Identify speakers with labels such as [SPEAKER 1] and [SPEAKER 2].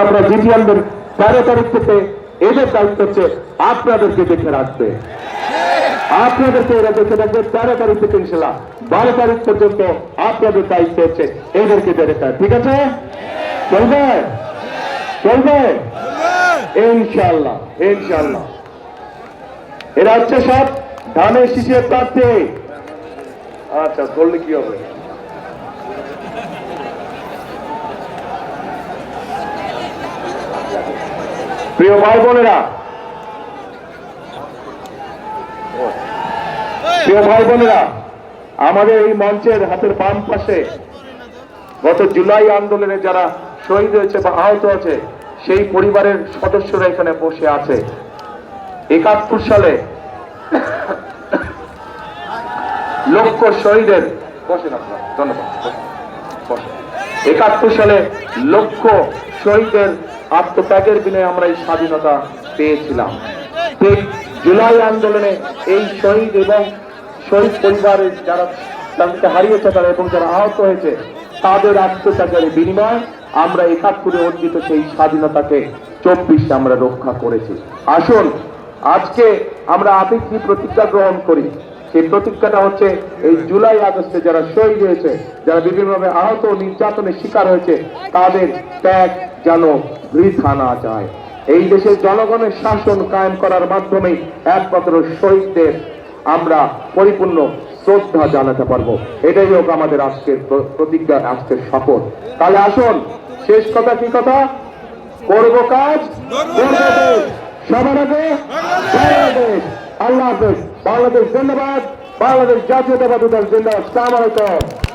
[SPEAKER 1] আমরা জিটিএমদের 13 তারিখ থেকে এদের দায়িত্ব হচ্ছে আপনাদেরকে দেখে রাখবে, আপনাদেরকে এরা দেখে রাখবে। 13 তারিখ থেকে ইনশাল্লাহ 12 তারিখ পর্যন্ত আপনাদের দায়িত্ব হচ্ছে এদেরকে দেখে রাখা। ঠিক আছে? চলবে চলবে ইনশাল্লাহ ইনশাল্লাহ। এরা হচ্ছে সব ধানের শীষের প্রার্থী। আচ্ছা, বললে কি হবে? প্রিয় ভাই বোনেরা, প্রিয় ভাই বোনেরা, আমাদের এই মঞ্চের হাতের বাম পাশে গত জুলাই আন্দোলনে যারা শহীদ হয়েছে বা আহত আছে সেই পরিবারের সদস্যরা এখানে বসে আছে। 71 সালে লক্ষ শহীদের, বসেন আপনার, ধন্যবাদ, 71 সালে লক্ষ শহীদের আত্মত্যাগের বিনয়ে আমরা এই স্বাধীনতা পেয়েছিলাম। ঠিক জুলাই আন্দোলনে এই শহীদ এবং শহীদ পরিবারের যারা তাদেরকে হারিয়েছে তারা এবং যারা আহত হয়েছে তাদের আত্মত্যাগের বিনিময়ে আমরা 71-এ অর্জিত সেই স্বাধীনতাকে 24-এ আমরা রক্ষা করেছি। আসুন আজকে আমরা আবেগী প্রতিজ্ঞা গ্রহণ করি। সেই প্রতিজ্ঞাটা হচ্ছে এই জুলাই আগস্টে যারা শহীদ হয়েছে, যারা বিভিন্নভাবে আহত নির্যাতনের শিকার হয়েছে তাদের ত্যাগ যেন বৃথা না যায়। এই দেশের জনগণের শাসন কায়েম করার মাধ্যমে একমাত্র শহীদদের আমরা পরিপূর্ণ শ্রদ্ধা জানাতে পারবো। এটাই হোক আমাদের আজকের প্রতিজ্ঞা, আজকের শপথ। তাহলে আসুন, শেষ কথা কি কথা, করবো কাজ, সবার আগে বাংলাদেশ। আল্লাহ হাফেজ। বাংলাদেশ জিন্দাবাদ, বাংলাদেশ জাতীয়তাবাদী দল জিন্দাবাদ। আসসালামু আলাইকুম।